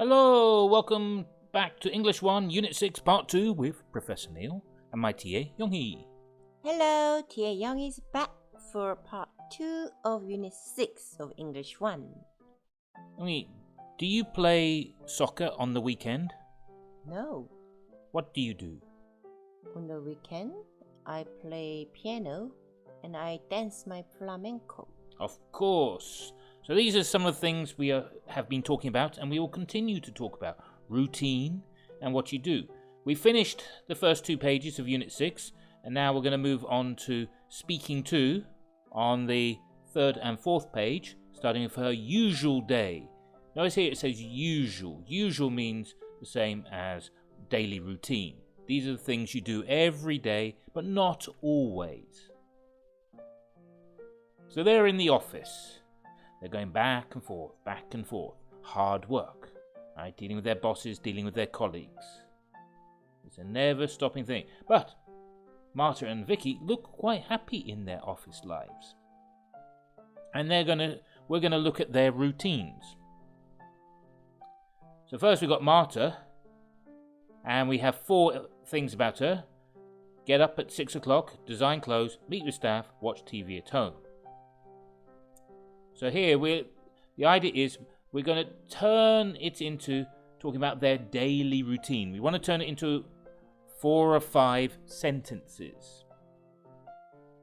Hello, welcome back to English 1, Unit 6, Part 2 with Professor Neil and my TA, Young-hee. Hello, TA Young is back for Part 2 of Unit 6 of English 1. Young-hee, do you play soccer on the weekend? No, What do you do? on the weekend I play piano and I dance my flamenco. Of course. So these are some of the things we have been talking about, and we will continue to talk about routine and what you do. We finished the first 2 pages of Unit 6, and now we're going to move on to speaking to on the 3rd and 4th page, starting with her usual day. Notice here it says usual. Usual means the same as daily routine. These are the things you do every day, but not always. So they're in the office. They're going back and forth. Hard work, right? Dealing with their bosses, dealing with their colleagues. It's a never-stopping thing. But Marta and Vicky look quite happy in their office lives. And we're gonna look at their routines. So first we've got Marta, and we have 4 things about her. Get up at 6 o'clock, design clothes, meet with staff, watch TV at home. So here, the idea is we're going to turn it into talking about their daily routine. We want to turn it into 4 or 5 sentences.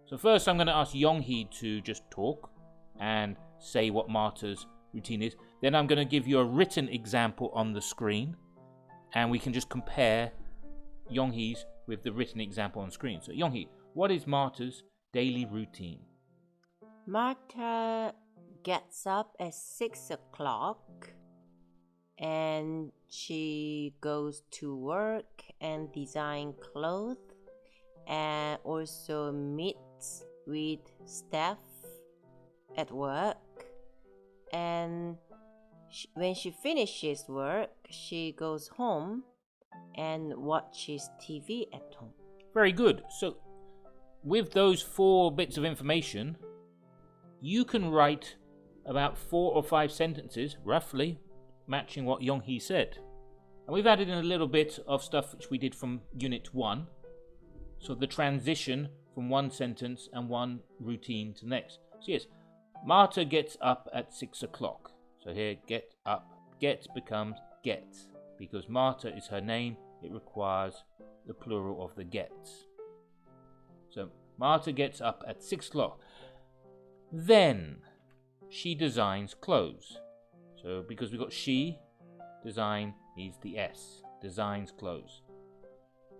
So first I'm going to ask Young-hee to just talk and say what Marta's routine is. Then I'm going to give you a written example on the screen, and we can just compare Young-hee's with the written example on screen. So Young-hee, what is Marta's daily routine? Marta gets up at 6 o'clock and she goes to work and design clothes and also meets with staff at work, and when she finishes work she goes home and watches TV at home. Very good. So with those 4 bits of information, you can write about 4 or 5 sentences, roughly matching what Young-hee said. And we've added in a little bit of stuff which we did from Unit 1. So the transition from one sentence and one routine to the next. So yes, Marta gets up at 6 o'clock. So here, get up. Get becomes get. Because Marta is her name, it requires the plural of the gets. So Marta gets up at 6 o'clock. Then she designs clothes. So because we've got she, design is the S. Designs clothes.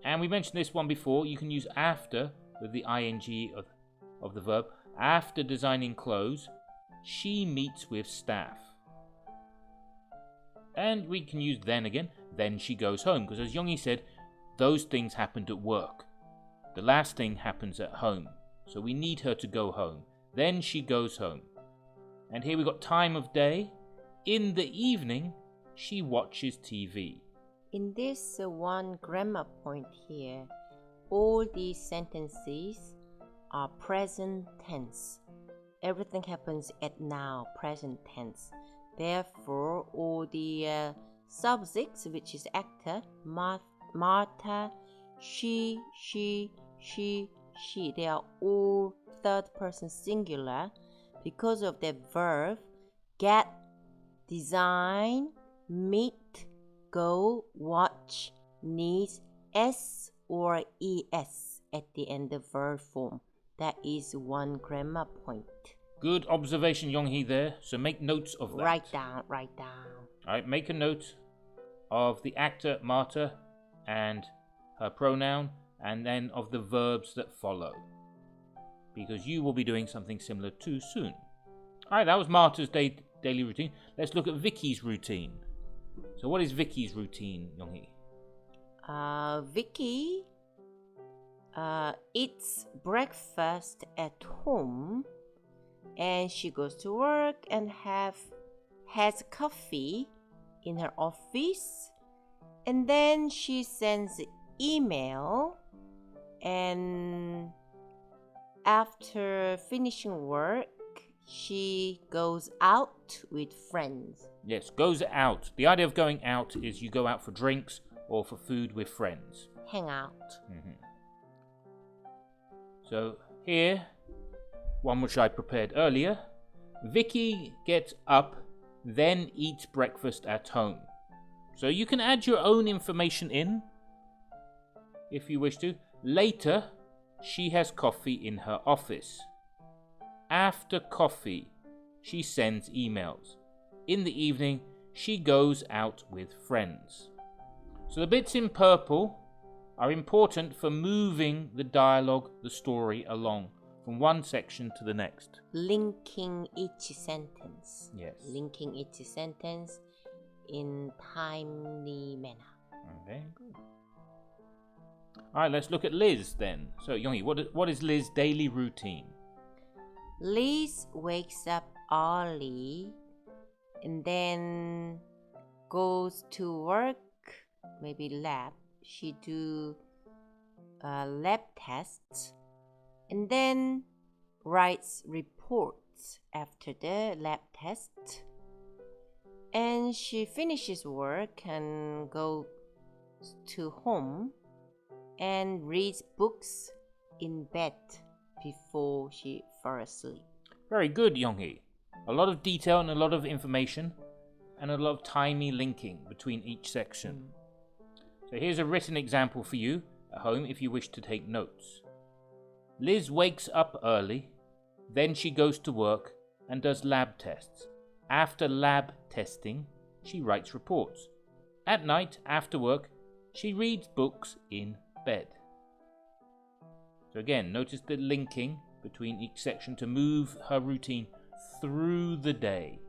And we mentioned this one before. You can use after with the ing of the verb. After designing clothes, she meets with staff. And we can use then again. Then she goes home. Because as Young-hee said, those things happened at work. The last thing happens at home. So we need her to go home. Then she goes home. And here we've got time of day. In the evening, she watches TV. In this one grammar point here, all these sentences are present tense. Everything happens at now, present tense. Therefore, all the subjects, which is actor, Marta, she, they are all third person singular because of the verb get, design, meet, go, watch, needs s or es at the end of verb form. That is one grammar point. Good observation, Young-hee, there. So make notes of that. Write down. Alright, make a note of the actor, Marta, and her pronoun, and then of the verbs that follow. Because you will be doing something similar too soon. Alright, that was Marta's daily routine. Let's look at Vicky's routine. So what is Vicky's routine, Young-hee? Vicky eats breakfast at home, and she goes to work and has coffee in her office, and then she sends email, and after finishing work she goes out out with friends. Yes, goes out. The idea of going out is you go out for drinks or for food with friends. Hang out. So here, one which I prepared earlier. Vicky gets up, then eats breakfast at home. So you can add your own information in, if you wish to. Later, she has coffee in her office. After coffee, she sends emails. In the evening, she goes out with friends. So the bits in purple are important for moving the dialogue, the story along from one section to the next. Linking each sentence. Yes. Linking each sentence in timely manner. Okay, good. All right, let's look at Liz then. So, Yongi, what is Liz's daily routine? Liz wakes up early and then goes to work, maybe lab. She do lab tests and then writes reports after the lab test. And she finishes work and goes to home and reads books in bed before she falls asleep. Very good, Yonghee. A lot of detail and a lot of information and a lot of timely linking between each section. So here's a written example for you at home if you wish to take notes. Liz wakes up early, then she goes to work and does lab tests. After lab testing, she writes reports. At night, after work, she reads books in bed. So again, notice the linking between each section to move her routine through the day.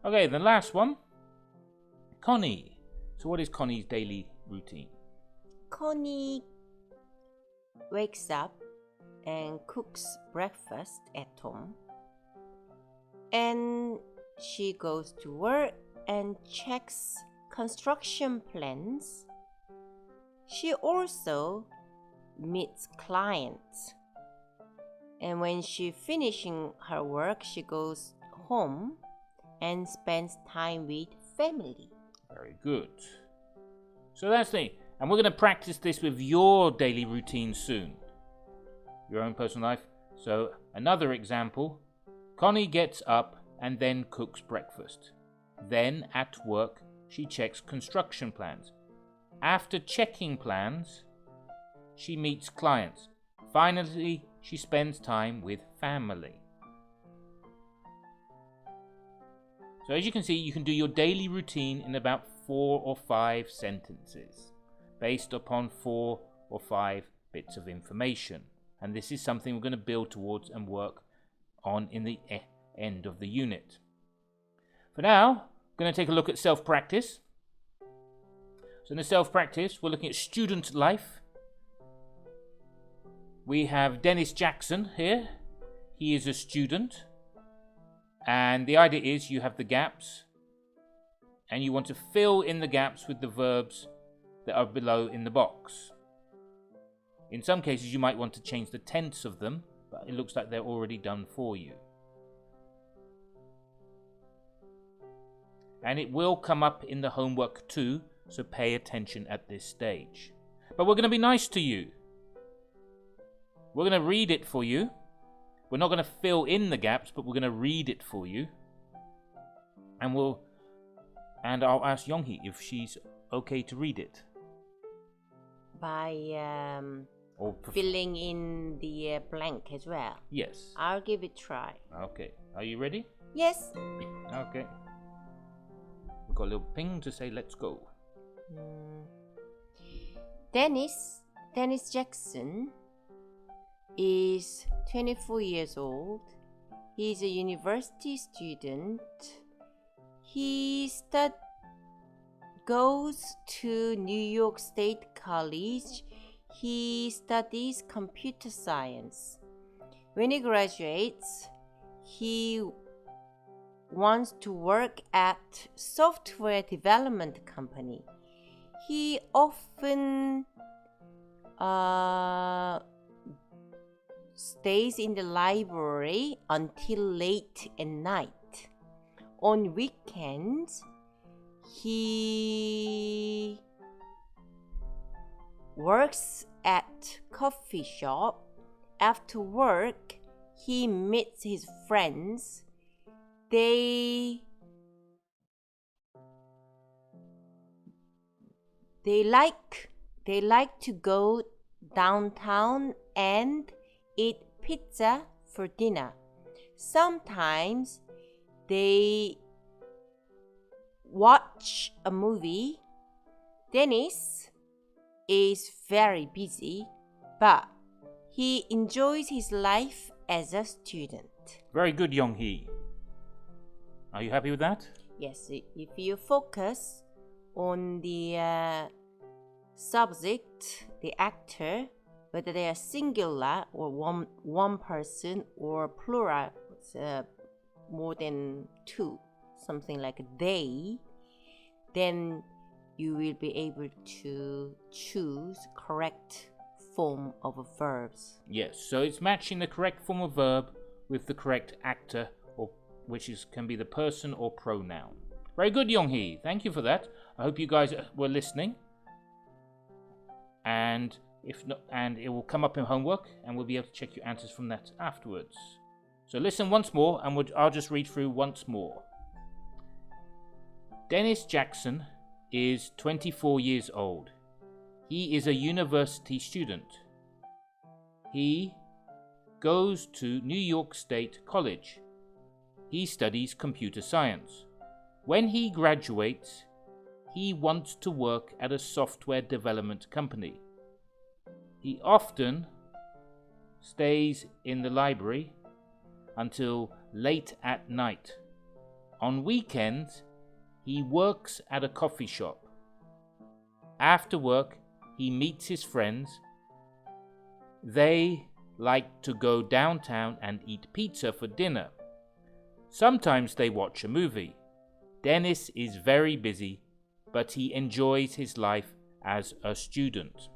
Okay, the last one, Connie. So what is Connie's daily routine? Connie wakes up and cooks breakfast at home. And she goes to work and checks construction plans. She also meets clients. And when she finishing her work, she goes home and spends time with family. Very good. So that's the thing. And we're going to practice this with your daily routine soon. Your own personal life. So another example. Connie gets up and then cooks breakfast. Then at work, she checks construction plans. After checking plans, she meets clients. Finally, she spends time with family. So as you can see, you can do your daily routine in about 4 or 5 sentences based upon 4 or 5 bits of information. And this is something we're going to build towards and work on in the end of the unit. For now, we're going to take a look at self-practice. So in the self-practice, we're looking at student life. We have Dennis Jackson here. He is a student. And the idea is you have the gaps. And you want to fill in the gaps with the verbs that are below in the box. In some cases, you might want to change the tense of them, but it looks like they're already done for you. And it will come up in the homework too, so pay attention at this stage. But we're going to be nice to you. We're going to read it for you. We're not going to fill in the gaps, but we're going to read it for you. And I'll ask Yonghee if she's okay to read it. By filling in the blank as well. Yes. I'll give it a try. Okay. Are you ready? Yes. Okay. We've got a little ping to say let's go. Dennis Jackson is 24 years old. He's a university student. He goes to New York State College. He studies computer science. When he graduates, he wants to work at software development company. He often stays in the library until late at night. on weekends, he works at coffee shop. After work, he meets his friends. They like to go downtown and eat pizza for dinner. Sometimes they watch a movie. Dennis is very busy, but he enjoys his life as a student. Very good, Young-hee. Are you happy with that? Yes, if you focus on the subject, the actor, whether they are singular or one person or plural, more than two, something like they, then you will be able to choose correct form of verbs. Yes, so it's matching the correct form of verb with the correct actor, or can be the person or pronoun. Very good, Young-hee. Thank you for that. I hope you guys were listening. And if not, and it will come up in homework, and we'll be able to check your answers from that afterwards. So listen once more, and I'll just read through once more. Dennis Jackson is 24 years old. He is a university student. He goes to New York State College. He studies computer science. When he graduates, he wants to work at a software development company. He often stays in the library until late at night. On weekends, he works at a coffee shop. After work, he meets his friends. They like to go downtown and eat pizza for dinner. Sometimes they watch a movie. Dennis is very busy, but he enjoys his life as a student.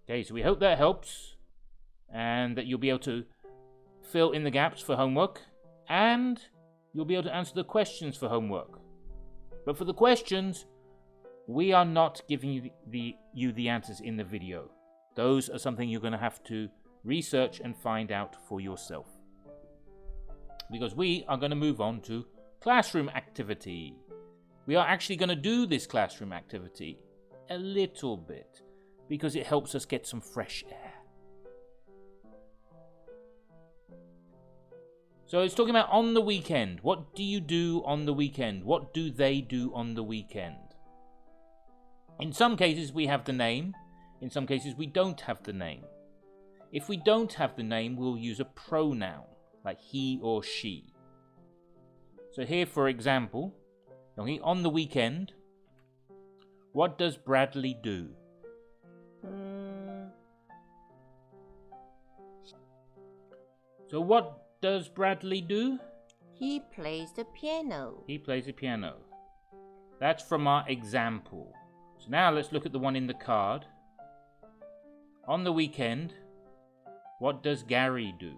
Okay, so we hope that helps and that you'll be able to fill in the gaps for homework, and you'll be able to answer the questions for homework. But for the questions, we are not giving you the answers in the video. Those are something you're going to have to research and find out for yourself. Because we are going to move on to classroom activity. We are actually going to do this classroom activity a little bit because it helps us get some fresh air. So it's talking about on the weekend. What do you do on the weekend? What do they do on the weekend? In some cases we have the name. In some cases we don't have the name. If we don't have the name, we'll use a pronoun, like he or she. So here, for example, on the weekend, what does Bradley do? So what does Bradley do? He plays the piano. He plays the piano. That's from our example. So now let's look at the one in the card. On the weekend, what does Gary do?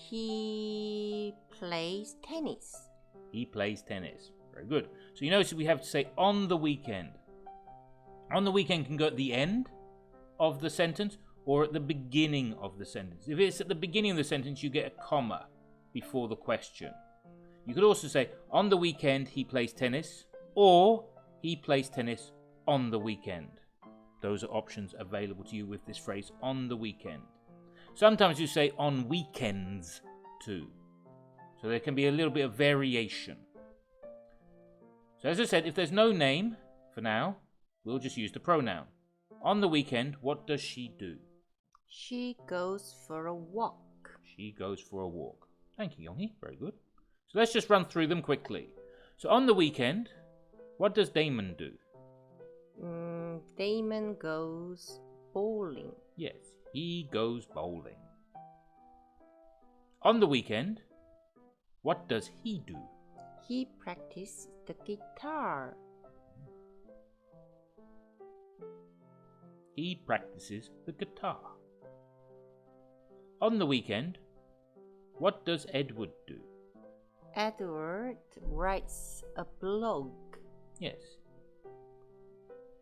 He plays tennis. He plays tennis. Very good. So you notice we have to say on the weekend. On the weekend can go at the end of the sentence or at the beginning of the sentence. If it's at the beginning of the sentence, you get a comma before the question. You could also say on the weekend he plays tennis, or he plays tennis on the weekend. Those are options available to you with this phrase, on the weekend. Sometimes you say on weekends too. So there can be a little bit of variation. So as I said, if there's no name for now, we'll just use the pronoun. On the weekend, what does she do? She goes for a walk. She goes for a walk. Thank you, Young-hee. Very good. So let's just run through them quickly. So on the weekend, what does Damon do? Damon goes bowling. Yes, he goes bowling. On the weekend, what does he do? He practices the guitar. He practices the guitar. On the weekend, what does Edward do? Edward writes a blog. Yes.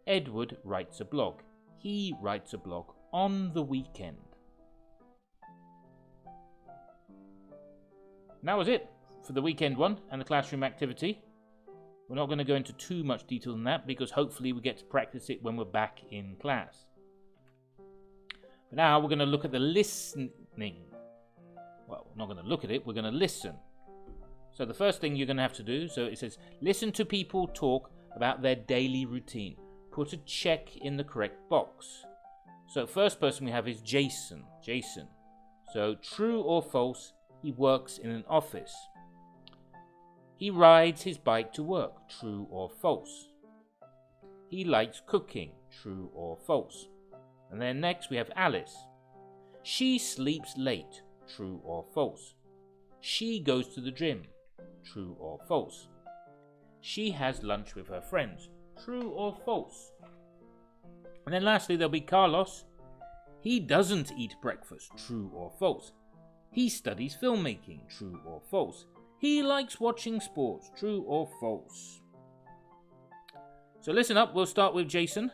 Edward writes a blog. He writes a blog on the weekend. And that was it for the weekend one and the classroom activity. We're not going to go into too much detail on that because hopefully we get to practice it when we're back in class. But now we're going to look at the listening. Well, we're not going to look at it, we're going to listen. So the first thing you're going to have to do, so it says, listen to people talk about their daily routine. Put a check in the correct box. So first person we have is Jason. Jason. So true or false, he works in an office. He rides his bike to work. True or false? He likes cooking. True or false? And then next we have Alice. She sleeps late. True or false? She goes to the gym. True or false? She has lunch with her friends. True or false? And then lastly there'll be Carlos. He doesn't eat breakfast. True or false? He studies filmmaking. True or false? He likes watching sports. True or false? So listen up, we'll start with Jason.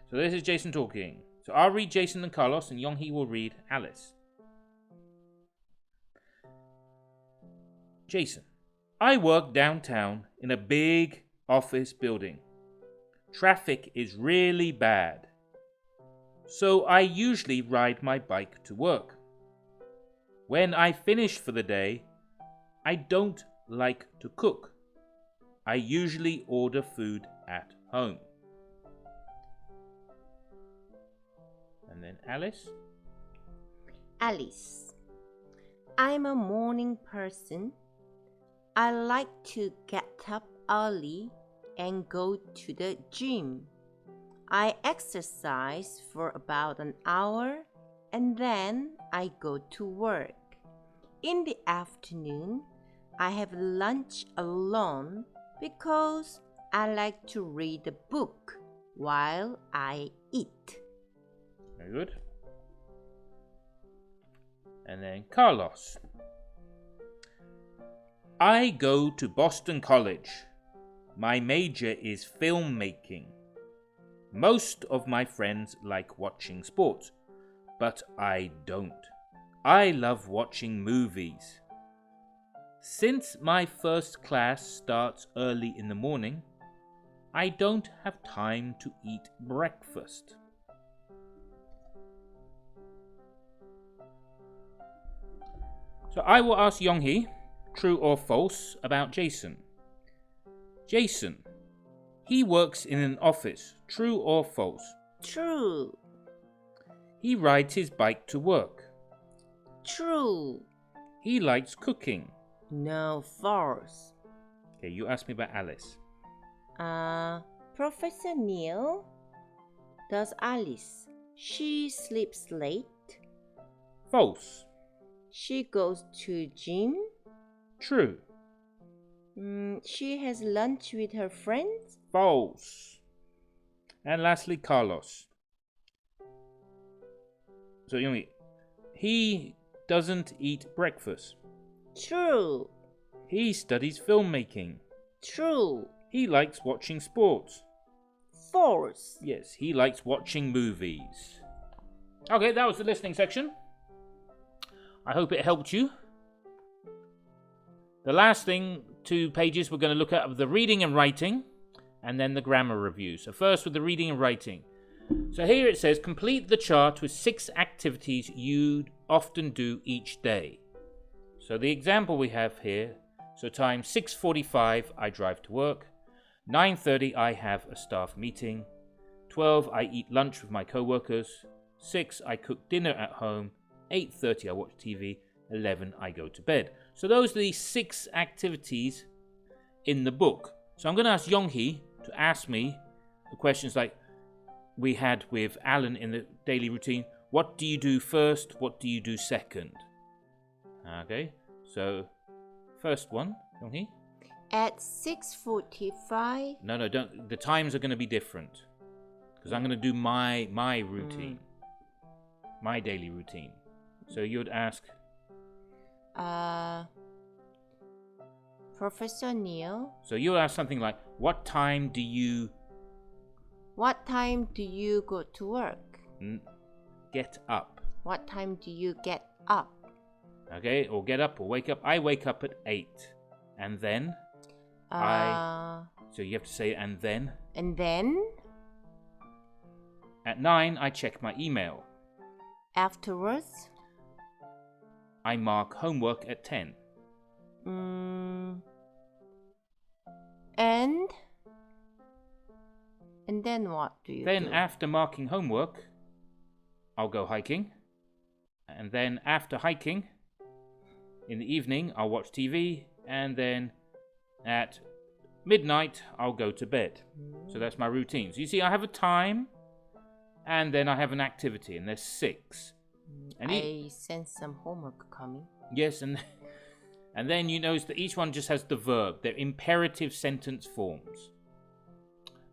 So this is Jason talking. So I'll read Jason and Carlos and Yonghee will read Alice. Jason. I work downtown in a big office building. Traffic is really bad. So I usually ride my bike to work. When I finish for the day, I don't like to cook. I usually order food at home. And then Alice. Alice. I'm a morning person. I like to get up early and go to the gym. I exercise for about an hour and then I go to work. In the afternoon, I have lunch alone because I like to read a book while I eat. Very good. And then Carlos. I go to Boston College. My major is filmmaking. Most of my friends like watching sports, but I don't. I love watching movies. Since my first class starts early in the morning, I don't have time to eat breakfast. So I will ask Yonghee, true or false, about Jason. Jason. He works in an office. True or false? True. He rides his bike to work. True. He likes cooking. No, false. Okay, you asked me about Alice. Professor Neil. Does Alice? She sleeps late. False. She goes to gym. True. She has lunch with her friends. False. And lastly, Carlos. So, Yumi, he doesn't eat breakfast. True. He studies filmmaking. True. He likes watching sports. False. Yes, he likes watching movies. Okay, that was the listening section. I hope it helped you. The last thing, 2 pages, we're going to look at are the reading and writing, and then the grammar review. So first with the reading and writing. So here it says, complete the chart with 6 activities you often do each day. So the example we have here, so time 6:45, I drive to work. 9:30, I have a staff meeting. 12, I eat lunch with my co-workers. 6, I cook dinner at home. 8:30, I watch TV. 11, I go to bed. So those are the 6 activities in the book. So I'm going to ask Yonghee to ask me the questions like we had with Alan in the daily routine. What do you do first? What do you do second? Okay, so first one, Yonghee. At 6:45. No, don't. The times are going to be different because I'm going to do my routine, my daily routine. So you'd ask. Professor Neil, So you ask something like, what time do you what time do you go to work? get up? What time do you get up? Okay, or get up or wake up. I wake up at 8. And then so you have to say and then. And then At 9, I check my email. afterwards, I mark homework at 10. and then what do you Then do? after marking homework, I'll go hiking. And then after hiking, in the evening, I'll watch TV. And then at midnight, I'll go to bed. So that's my routine. So you see, I have a time, and then I have an activity, and there's 6. And I sense some homework coming. yes, and then you notice that each one just has the verb. They're imperative sentence forms.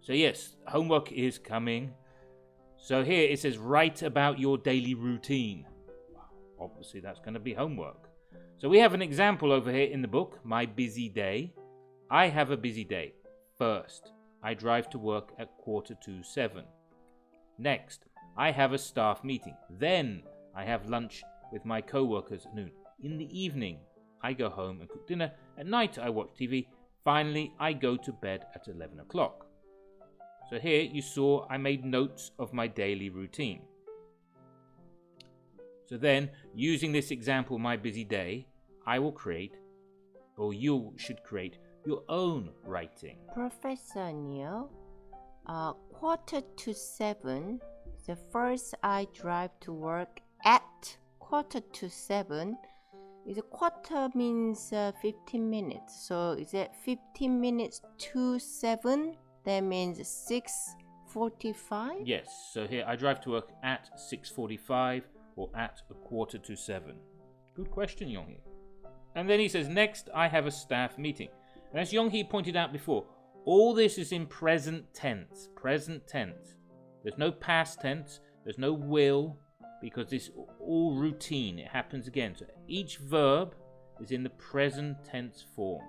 So yes, homework is coming. So here it says, write about your daily routine. Obviously, that's going to be homework. So we have an example over here in the book, My Busy Day. I have a busy day. First, I drive to work at 6:45. Next, I have a staff meeting. Then, I have lunch with my co-workers at noon. In the evening, I go home and cook dinner. At night, I watch TV. Finally, I go to bed at 11 o'clock. So here you saw I made notes of my daily routine. So then, using this example, My Busy Day, I will create, or you should create, your own writing. Professor Neil, 6:45. The first I drive to work at 6:45. Is a quarter means 15 minutes. So is it 15 minutes to 7? That means 6:45? Yes, so here I drive to work at 6:45 or at 6:45. Good question, Yonghee. And then he says, next I have a staff meeting. And as Yonghee pointed out before, all this is in present tense. Present tense. There's no past tense. There's no will, because this is all routine. It happens again. So each verb is in the present tense form.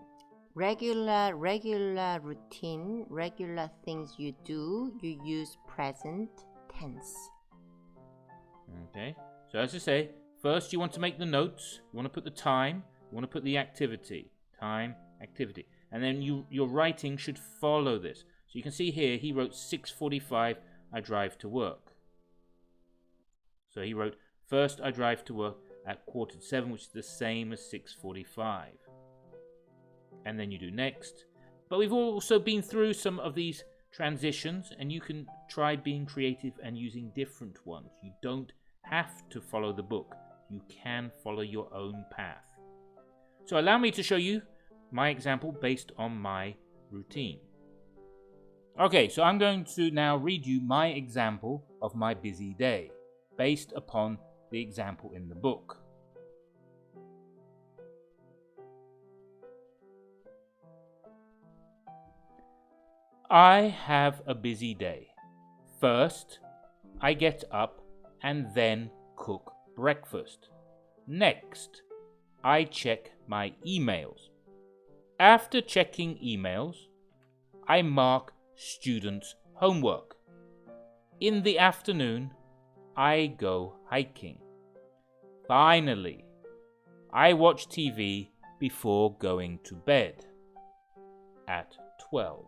Regular routine, regular things you do, you use present tense. Okay. So as I say, first you want to make the notes. You want to put the time. You want to put the activity. Time, activity. And then your writing should follow this. So you can see here, he wrote 6:45, I drive to work. So he wrote, first I drive to work at 6:45, which is the same as 6:45. And then you do next. But we've also been through some of these transitions, and you can try being creative and using different ones. You don't have to follow the book. You can follow your own path. So allow me to show you my example based on my routine. Okay, so I'm going to now read you my example of my busy day, based upon the example in the book. I have a busy day. First, I get up and then cook breakfast. Next, I check my emails. After checking emails, I mark students' homework. In the afternoon, I go hiking. Finally, I watch TV before going to bed at 12.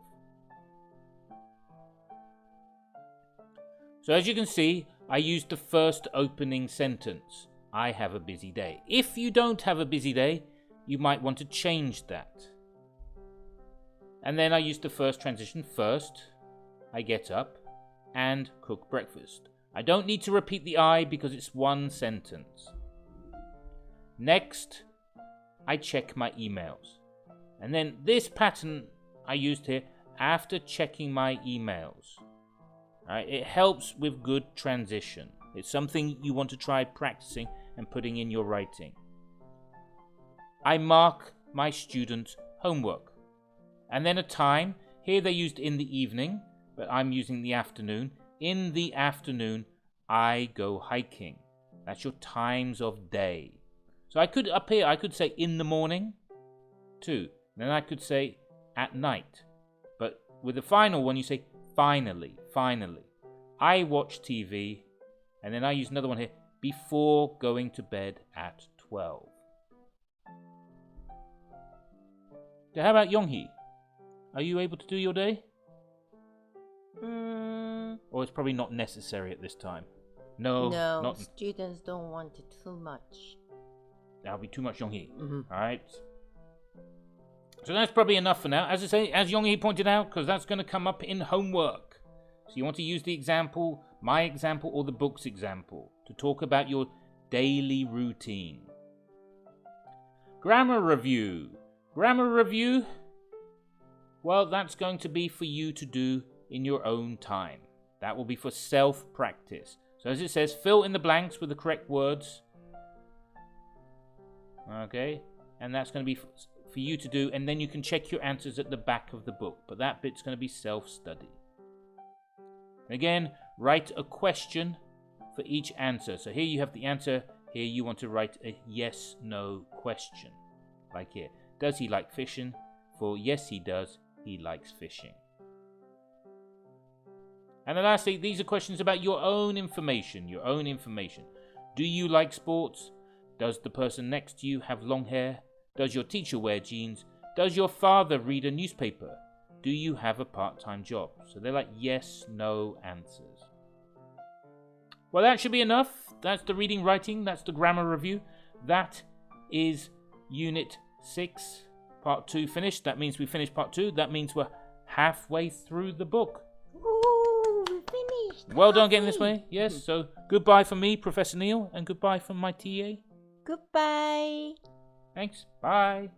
So as you can see, I used the first opening sentence. I have a busy day. If you don't have a busy day, you might want to change that. And then I used the first transition. First, I get up and cook breakfast. I don't need to repeat the I because it's one sentence. Next, I check my emails. And then this pattern I used here after checking my emails. Right? It helps with good transition. It's something you want to try practicing and putting in your writing. I mark my students' homework. And then a time. Here they used in the evening, but I'm using the afternoon. In the afternoon, I go hiking. That's your times of day. So I could, up here, I could say in the morning. 2. Then I could say at night. But with the final one, you say finally, finally. I watch TV, and then I use another one here, before going to bed at 12. So how about Yonghee? Are you able to do your day? Or it's probably not necessary at this time? No, not... students don't want it too much. That'll be too much Yonghee. Alright. So that's probably enough for now. As I say, as Yonghee pointed out, because that's going to come up in homework. So you want to use the example, my example, or the book's example to talk about your daily routine. Grammar review. Grammar review, well, that's going to be for you to do in your own time. That will be for self-practice. So as it says, fill in the blanks with the correct words. Okay, and that's going to be for you to do, and then you can check your answers at the back of the book. But that bit's going to be self-study. Again, write a question for each answer. So here you have the answer. Here you want to write a yes/no question. Like here. Does he like fishing? For yes, he does. He likes fishing. And then lastly, these are questions about your own information. Your own information. Do you like sports? Does the person next to you have long hair? Does your teacher wear jeans? Does your father read a newspaper? Do you have a part-time job? So they're like yes, no answers. Well, that should be enough. That's the reading, writing. That's the grammar review. That is Unit 6, Part 2 finished. That means we finished Part 2. That means we're halfway through the book. Ooh, we finished. Well done getting this way. Yes, so goodbye from me, Professor Neil, and goodbye from my TA. Goodbye. Thanks. Bye.